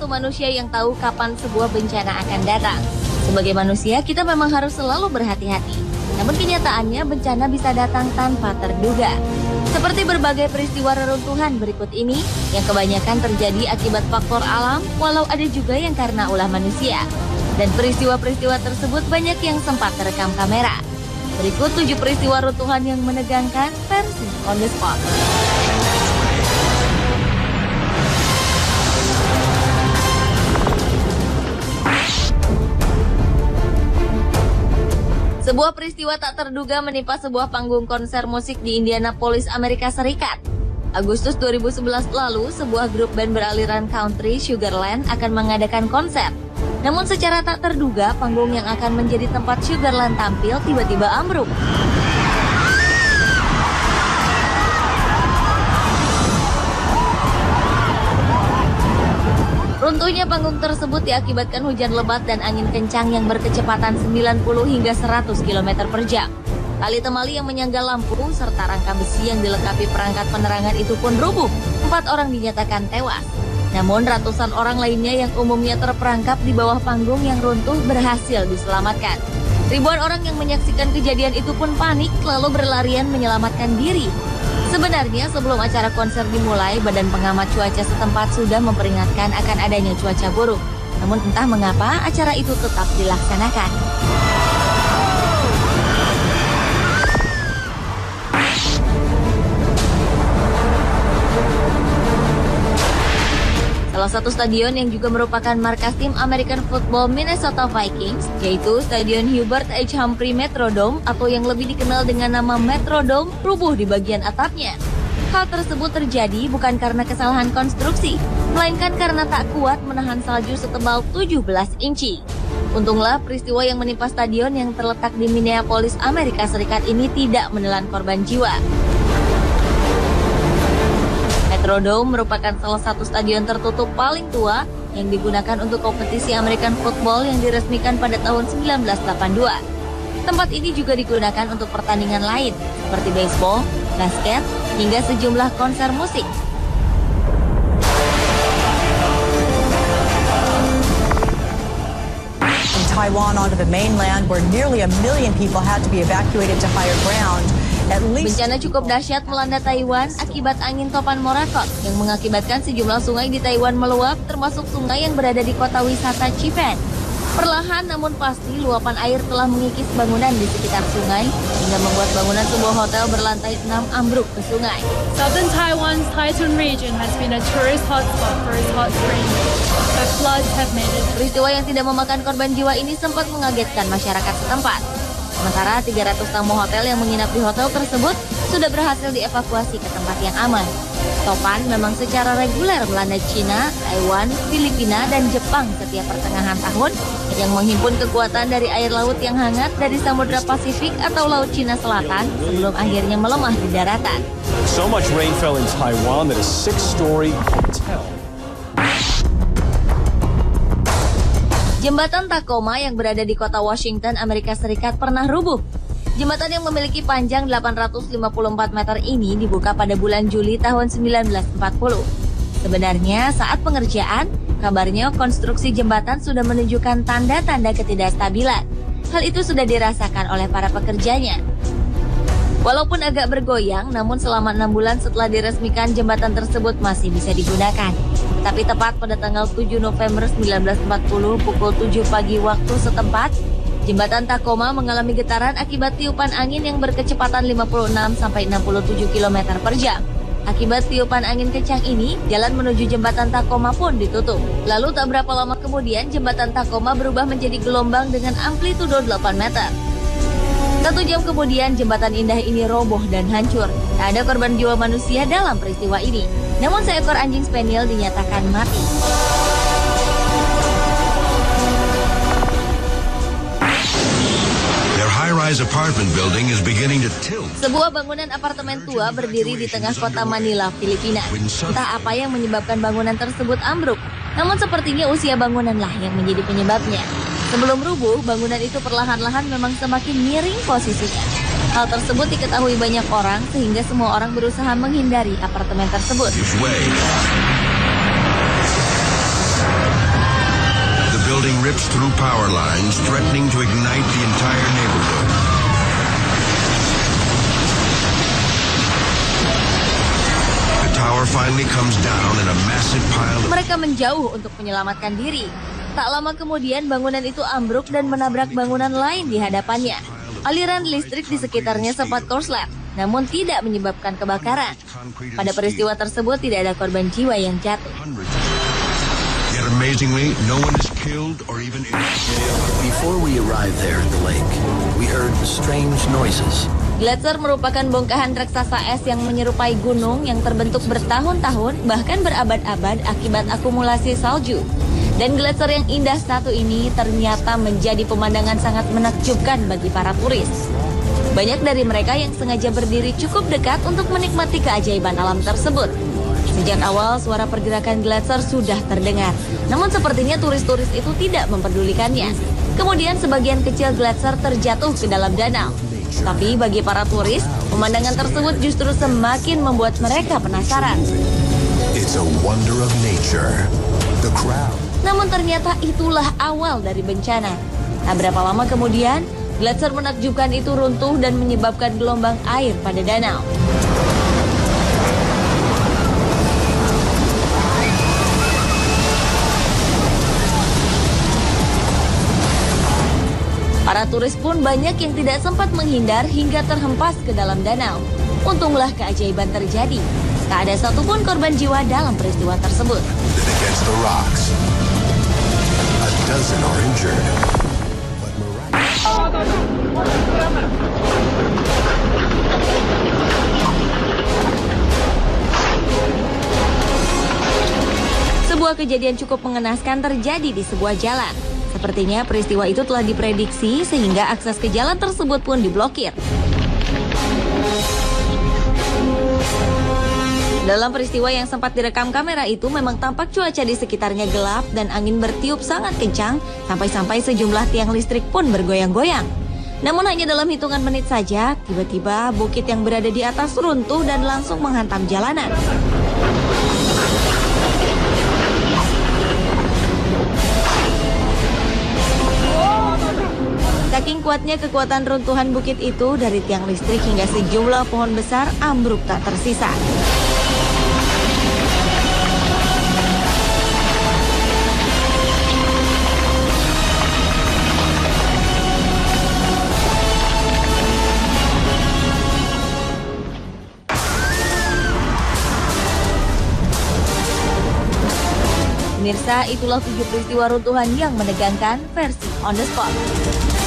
satu manusia yang tahu kapan sebuah bencana akan datang. Sebagai manusia, kita memang harus selalu berhati-hati. Namun kenyataannya bencana bisa datang tanpa terduga. Seperti berbagai peristiwa reruntuhan berikut ini, yang kebanyakan terjadi akibat faktor alam, walau ada juga yang karena ulah manusia. Dan peristiwa-peristiwa tersebut banyak yang sempat terekam kamera. Berikut 7 peristiwa runtuhan yang menegangkan versi on the spot. Sebuah peristiwa tak terduga menimpa sebuah panggung konser musik di Indianapolis, Amerika Serikat. Agustus 2011 lalu, sebuah grup band beraliran country Sugarland akan mengadakan konser. Namun secara tak terduga, panggung yang akan menjadi tempat Sugarland tampil tiba-tiba ambruk. Runtuhnya panggung tersebut diakibatkan hujan lebat dan angin kencang yang berkecepatan 90 hingga 100 km per jam. Tali temali yang menyangga lampu serta rangka besi yang dilengkapi perangkat penerangan itu pun rubuh. 4 orang dinyatakan tewas. Namun ratusan orang lainnya yang umumnya terperangkap di bawah panggung yang runtuh berhasil diselamatkan. Ribuan orang yang menyaksikan kejadian itu pun panik lalu berlarian menyelamatkan diri. Sebenarnya sebelum acara konser dimulai, Badan Pengamat Cuaca setempat sudah memperingatkan akan adanya cuaca buruk. Namun entah mengapa acara itu tetap dilaksanakan. Salah satu stadion yang juga merupakan markas tim American Football Minnesota Vikings, yaitu Stadion Hubert H. Humphrey Metrodome atau yang lebih dikenal dengan nama Metrodome, rubuh di bagian atapnya. Hal tersebut terjadi bukan karena kesalahan konstruksi, melainkan karena tak kuat menahan salju setebal 17 inci. Untunglah peristiwa yang menimpa stadion yang terletak di Minneapolis, Amerika Serikat ini tidak menelan korban jiwa. Metrodome merupakan salah satu stadion tertutup paling tua yang digunakan untuk kompetisi American Football yang diresmikan pada tahun 1982. Tempat ini juga digunakan untuk pertandingan lain seperti baseball, basket, hingga sejumlah konser musik. From Taiwan onto the mainland, where nearly 1 million people had to be evacuated to higher ground. Bencana cukup dahsyat melanda Taiwan akibat angin topan Morakot yang mengakibatkan sejumlah sungai di Taiwan meluap, termasuk sungai yang berada di kota wisata Chifen. Perlahan namun pasti luapan air telah mengikis bangunan di sekitar sungai hingga membuat bangunan sebuah hotel berlantai 6 ambruk ke sungai. Southern Taiwan's Taichung region has been a tourist hotspot for its hot springs, but floods have made it. Peristiwa yang tidak memakan korban jiwa ini sempat mengagetkan masyarakat setempat. Sementara 300 tamu hotel yang menginap di hotel tersebut sudah berhasil dievakuasi ke tempat yang aman. Topan memang secara reguler melanda Cina, Taiwan, Filipina, dan Jepang setiap pertengahan tahun yang menghimpun kekuatan dari air laut yang hangat dari Samudra Pasifik atau Laut Cina Selatan sebelum akhirnya melemah di daratan. So much rain fell in Taiwan that a 6-story hotel. Jembatan Tacoma yang berada di kota Washington, Amerika Serikat pernah rubuh. Jembatan yang memiliki panjang 854 meter ini dibuka pada bulan Juli tahun 1940. Sebenarnya saat pengerjaan, kabarnya konstruksi jembatan sudah menunjukkan tanda-tanda ketidakstabilan. Hal itu sudah dirasakan oleh para pekerjanya. Walaupun agak bergoyang, namun selama 6 bulan setelah diresmikan jembatan tersebut masih bisa digunakan. Tapi tepat pada tanggal 7 November 1940 pukul 7 pagi waktu setempat, jembatan Tacoma mengalami getaran akibat tiupan angin yang berkecepatan 56-67 km per jam. Akibat tiupan angin kencang ini, jalan menuju jembatan Tacoma pun ditutup. Lalu tak berapa lama kemudian, jembatan Tacoma berubah menjadi gelombang dengan amplitudo 8 meter. 1 jam kemudian, jembatan indah ini roboh dan hancur. Tak ada korban jiwa manusia dalam peristiwa ini. Namun seekor anjing spaniel dinyatakan mati. Their high-rise apartment building is beginning to tilt. Sebuah bangunan apartemen tua berdiri di tengah kota Manila, Filipina. Entah apa yang menyebabkan bangunan tersebut ambruk. Namun sepertinya usia bangunanlah yang menjadi penyebabnya. Sebelum rubuh, bangunan itu perlahan-lahan memang semakin miring posisinya. Hal tersebut diketahui banyak orang sehingga semua orang berusaha menghindari apartemen tersebut. building rips through power lines, threatening to ignite the entire neighborhood. The tower finally comes down in a massive pile of... Mereka menjauh untuk menyelamatkan diri. Tak lama kemudian bangunan itu ambruk dan menabrak bangunan lain di hadapannya. Aliran listrik di sekitarnya sempat korslet, namun tidak menyebabkan kebakaran. Pada peristiwa tersebut tidak ada korban jiwa yang jatuh. Yet amazingly, no one is killed or even injured. Before we arrived there at the lake, we heard strange noises. Gletser merupakan bongkahan raksasa es yang menyerupai gunung yang terbentuk bertahun-tahun, bahkan berabad-abad akibat akumulasi salju. Dan gletser yang indah satu ini ternyata menjadi pemandangan sangat menakjubkan bagi para turis. Banyak dari mereka yang sengaja berdiri cukup dekat untuk menikmati keajaiban alam tersebut. Sejak awal suara pergerakan gletser sudah terdengar, namun sepertinya turis-turis itu tidak memperdulikannya. Kemudian sebagian kecil gletser terjatuh ke dalam danau. Tapi bagi para turis, pemandangan tersebut justru semakin membuat mereka penasaran. It's a wonder of nature. The crowd. Namun ternyata itulah awal dari bencana. Tak berapa lama kemudian, gletser menakjubkan itu runtuh dan menyebabkan gelombang air pada danau. Para turis pun banyak yang tidak sempat menghindar hingga terhempas ke dalam danau. Untunglah keajaiban terjadi. Tak ada satupun korban jiwa dalam peristiwa tersebut. Then against the rocks. A dozen are injured. But Sebuah kejadian cukup mengenaskan terjadi di sebuah jalan. Sepertinya peristiwa itu telah diprediksi sehingga akses ke jalan tersebut pun diblokir. Dalam peristiwa yang sempat direkam kamera itu memang tampak cuaca di sekitarnya gelap dan angin bertiup sangat kencang sampai-sampai sejumlah tiang listrik pun bergoyang-goyang. Namun hanya dalam hitungan menit saja, tiba-tiba bukit yang berada di atas runtuh dan langsung menghantam jalanan. Saking kuatnya kekuatan runtuhan bukit itu, dari tiang listrik hingga sejumlah pohon besar ambruk tak tersisa. Pemirsa, itulah 7 peristiwa runtuhan yang menegangkan versi On The Spot.